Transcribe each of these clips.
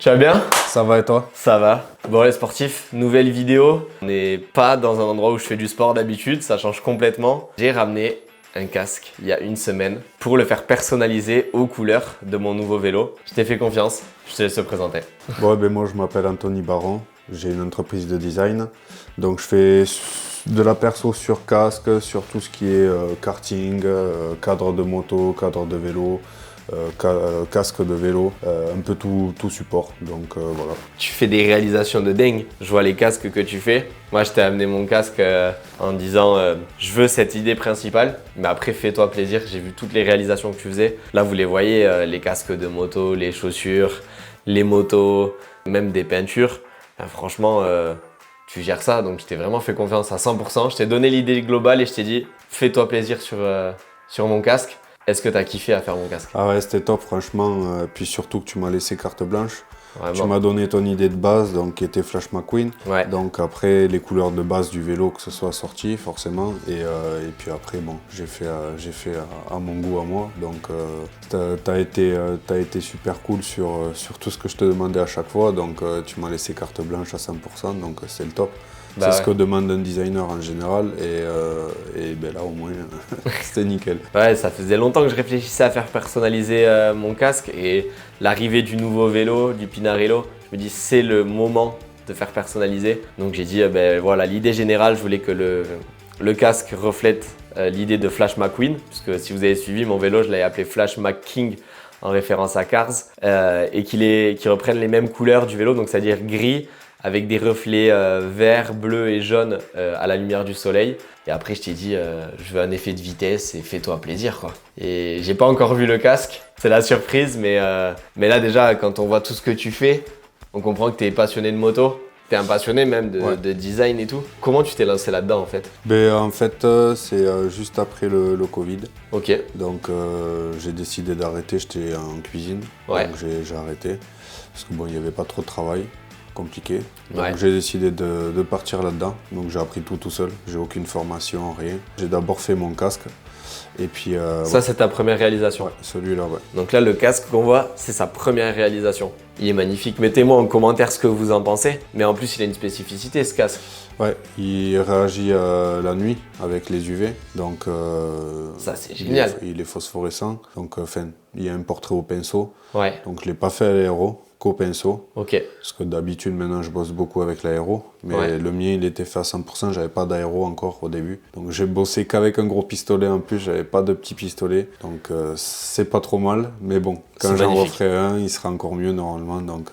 Tu vas bien? Ça va et toi? Ça va. Bon les sportifs, nouvelle vidéo. On n'est pas dans un endroit où je fais du sport d'habitude, ça change complètement. J'ai ramené un casque il y a une semaine pour le faire personnaliser aux couleurs de mon nouveau vélo. Je t'ai fait confiance, je te laisse te présenter. Moi je m'appelle Anthony Baron, j'ai une entreprise de design. Donc je fais de la perso sur casque, sur tout ce qui est karting, cadre de moto, cadre de vélo. Casque de vélo, un peu tout support, donc voilà. Tu fais des réalisations de dingue, je vois les casques que tu fais. Moi je t'ai amené mon casque en disant je veux cette idée principale, mais après fais-toi plaisir, j'ai vu toutes les réalisations que tu faisais. Là vous les voyez, les casques de moto, les chaussures, les motos, même des peintures. Franchement, tu gères ça, donc je t'ai vraiment fait confiance à 100%. Je t'ai donné l'idée globale et je t'ai dit fais-toi plaisir sur mon casque. Est-ce que tu as kiffé à faire mon casque? Ah ouais, c'était top franchement, puis surtout que tu m'as laissé carte blanche. Vraiment. Tu m'as donné ton idée de base, donc qui était Flash McQueen. Ouais. Donc après les couleurs de base du vélo que ce soit sorti forcément, et puis après bon, j'ai fait à mon goût à moi. Donc t'as été super cool sur tout ce que je te demandais à chaque fois. Donc tu m'as laissé carte blanche à 100%, donc c'est le top. C'est ce que demande un designer en général, et ben là au moins c'était nickel. Ouais, ça faisait longtemps que je réfléchissais à faire personnaliser mon casque et l'arrivée du nouveau vélo, du Pinarello, je me dis c'est le moment de faire personnaliser. Donc j'ai dit ben voilà, l'idée générale, je voulais que le casque reflète l'idée de Flash McQueen, puisque si vous avez suivi mon vélo, je l'avais appelé Flash McKing en référence à Cars, et qu'il reprenne les mêmes couleurs du vélo, donc c'est-à-dire gris, avec des reflets verts, bleus et jaunes à la lumière du soleil. Et après, je t'ai dit, je veux un effet de vitesse et fais-toi plaisir, quoi. Et j'ai pas encore vu le casque, c'est la surprise, mais là déjà, quand on voit tout ce que tu fais, on comprend que tu es passionné de moto. Tu es un passionné même de design et tout. Comment tu t'es lancé là-dedans en fait? En fait, c'est juste après le Covid. Ok. Donc j'ai décidé d'arrêter, j'étais en cuisine, Ouais. donc j'ai arrêté. Parce que bon, il n'y avait pas trop de travail. Compliqué. Donc Ouais. j'ai décidé de partir là-dedans. Donc j'ai appris tout seul. J'ai aucune formation, rien. J'ai d'abord fait mon casque. Et puis Ça, c'est ta première réalisation. ouais, celui-là, ouais. Donc là, le casque qu'on voit, c'est sa première réalisation. Il est magnifique. Mettez-moi en commentaire ce que vous en pensez. Mais en plus, il a une spécificité, ce casque. Ouais, il réagit la nuit avec les UV. Donc Ça, c'est génial. Il est phosphorescent. Donc il y a un portrait au pinceau. Ouais. Donc je l'ai pas fait à l'aéro, qu'au pinceau. Ok. Parce que d'habitude, maintenant, je bosse beaucoup avec l'aéro. Mais le mien, il était fait à 100%. J'avais pas d'aéro encore au début. Donc, j'ai bossé qu'avec un gros pistolet en plus. J'avais pas de petit pistolet. Donc, c'est pas trop mal. Mais bon, quand j'en referai un, il sera encore mieux normalement. Donc,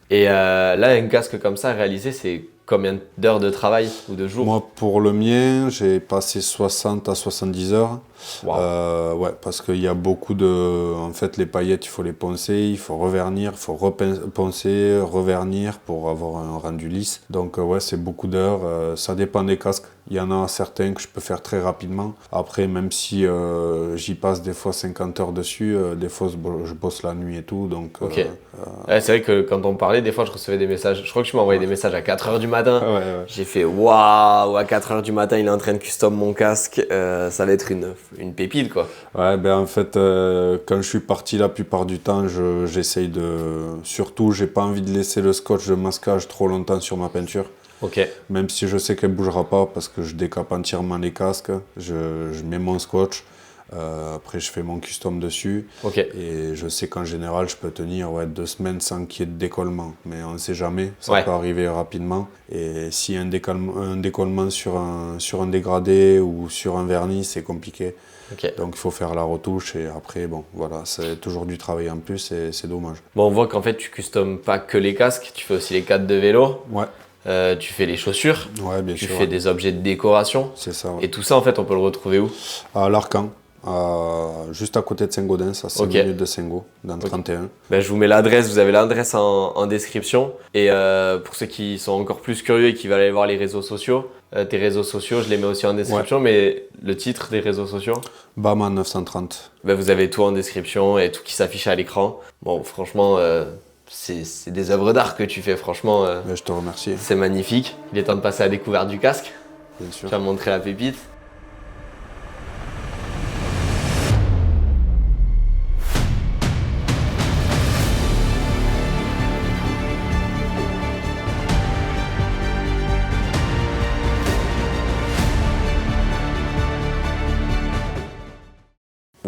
Et là, un casque comme ça réalisé, c'est combien d'heures de travail ou de jours? moi, pour le mien, j'ai passé 60 à 70 heures. Wow. Ouais, parce qu'il y a beaucoup de... En fait, les paillettes, il faut les poncer, il faut revernir, il faut reponcer, revernir pour avoir un rendu lisse. Donc ouais, c'est beaucoup d'heures. Ça dépend des casques. Il y en a certains que je peux faire très rapidement. Après, même si j'y passe des fois 50 heures dessus, des fois je bosse la nuit et tout. Donc, ok. Ouais, c'est vrai que quand on parlait, des fois je recevais des messages. Je crois que tu m'as envoyé des messages à 4h du matin. Ouais. J'ai fait waouh, à 4h du matin, il est en train de custom mon casque. Ça va être une pépite quoi. Ouais, en fait, quand je suis parti la plupart du temps, j'essaye de... Surtout, j'ai pas envie de laisser le scotch de masquage trop longtemps sur ma peinture. Ok. Même si je sais qu'elle bougera pas parce que je décape entièrement les casques, je mets mon scotch, après je fais mon custom dessus. Ok. Et je sais qu'en général je peux tenir 2 semaines sans qu'il y ait de décollement. Mais on ne sait jamais, ça peut arriver rapidement. Et s'il y a un décollement sur un dégradé ou sur un vernis, c'est compliqué. Okay. Donc il faut faire la retouche et après, bon, voilà, c'est toujours du travail en plus et c'est dommage. Bon, on voit qu'en fait tu customes pas que les casques, tu fais aussi les cadres de vélo. Ouais. Tu fais les chaussures. Ouais, bien tu sûr. Tu fais des objets de décoration. C'est ça. Ouais. Et tout ça, en fait, on peut le retrouver où? À l'Arcan. Juste à côté de Saint-Gaudens, à 5 minutes de Saint-Gaud, dans le 31. Ben, je vous mets l'adresse, vous avez l'adresse en description. Et pour ceux qui sont encore plus curieux et qui veulent aller voir les réseaux sociaux, tes réseaux sociaux, je les mets aussi en description, mais le titre des réseaux sociaux? Bama 930. Ben, vous avez tout en description et tout qui s'affiche à l'écran. Bon, franchement, c'est des œuvres d'art que tu fais, franchement. Ben, je te remercie. C'est magnifique. Il est temps de passer à la découverte du casque. Bien sûr. Tu vas me montrer la pépite.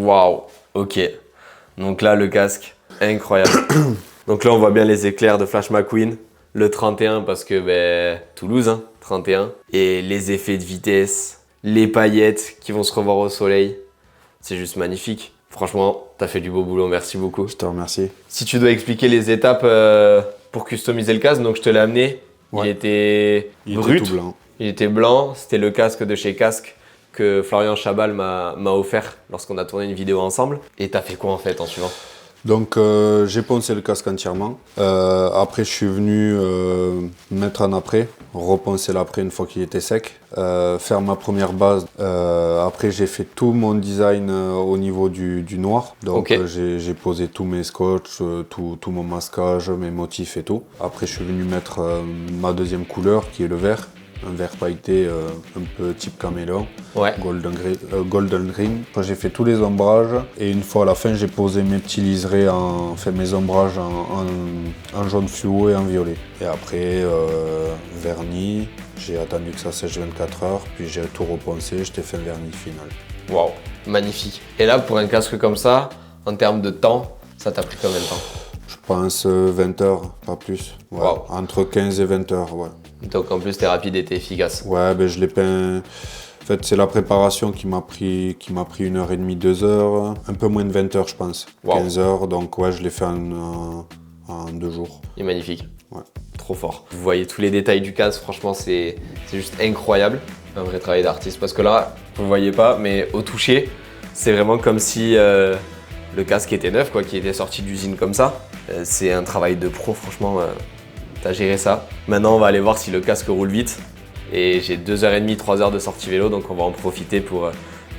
Waouh, ok. Donc là, le casque, incroyable. Donc là, on voit bien les éclairs de Flash McQueen. Le 31 parce que Toulouse, hein, 31. Et les effets de vitesse, les paillettes qui vont se revoir au soleil. C'est juste magnifique. Franchement, t'as fait du beau boulot, merci beaucoup. Je te remercie. Si tu dois expliquer les étapes pour customiser le casque, donc je te l'ai amené. Ouais. Il était brut, tout blanc. il était blanc. C'était le casque de chez Casque que Florian Chabal m'a offert lorsqu'on a tourné une vidéo ensemble. Et t'as fait quoi en fait en suivant? Donc j'ai poncé le casque entièrement. Après je suis venu mettre un après, reponcer l'après une fois qu'il était sec, faire ma première base. Après j'ai fait tout mon design au niveau du noir. Donc Ok. j'ai posé tous mes scotch, tout mon masquage, mes motifs et tout. Après je suis venu mettre ma deuxième couleur qui est le vert. Un vert pailleté un peu type caméléon, Ouais. golden green. Après, j'ai fait tous les ombrages et une fois à la fin j'ai posé mes petits liserés, mes ombrages en jaune fluo et en violet. Et après vernis, j'ai attendu que ça sèche 24 heures, puis j'ai tout reponcé, je t'ai fait un vernis final. Waouh, magnifique. Et là, pour un casque comme ça, en termes de temps, ça t'a pris combien de temps? Je pense 20 heures, pas plus. Ouais. Wow. Entre 15 et 20 heures, ouais. Donc en plus, t'es rapide et t'es efficace. Ouais, je l'ai peint. En fait, c'est la préparation qui m'a pris 1h30, 2 heures. Un peu moins de 20 heures, je pense. Wow. 15 heures, donc ouais, je l'ai fait en 2 jours. Il est magnifique. Ouais. Trop fort. Vous voyez tous les détails du casque, franchement, c'est juste incroyable. Un vrai travail d'artiste. Parce que là, vous ne voyez pas, mais au toucher, c'est vraiment comme si le casque était neuf, quoi, qui était sorti d'usine comme ça. C'est un travail de pro, franchement. T'as géré ça. Maintenant, on va aller voir si le casque roule vite. Et j'ai 2h30, 3 heures de sortie vélo, donc on va en profiter pour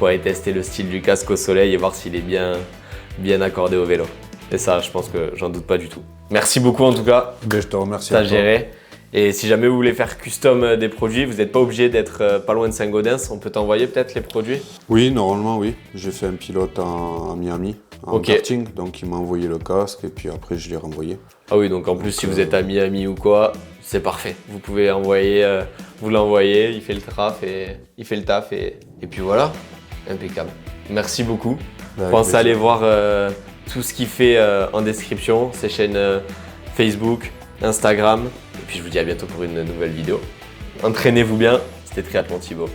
aller tester le style du casque au soleil et voir s'il est bien accordé au vélo. Et ça, je pense que j'en doute pas du tout. Merci beaucoup en tout cas. Je te remercie. T'as géré. Et si jamais vous voulez faire custom des produits, vous n'êtes pas obligé d'être pas loin de Saint-Gaudens. On peut t'envoyer peut-être les produits? Oui, normalement, oui. J'ai fait un pilote à Miami, en Ok. karting, donc il m'a envoyé le casque et puis après je l'ai renvoyé. Ah oui, donc en plus, si vous êtes à Miami ou quoi, c'est parfait. Vous pouvez envoyer, vous l'envoyez, il fait le taf et puis voilà, impeccable. Merci beaucoup. Avec Pensez à plaisir. aller voir tout ce qu'il fait en description, ses chaînes Facebook, Instagram. Et puis je vous dis à bientôt pour une nouvelle vidéo. Entraînez-vous bien, c'était Triathlon Thibaut.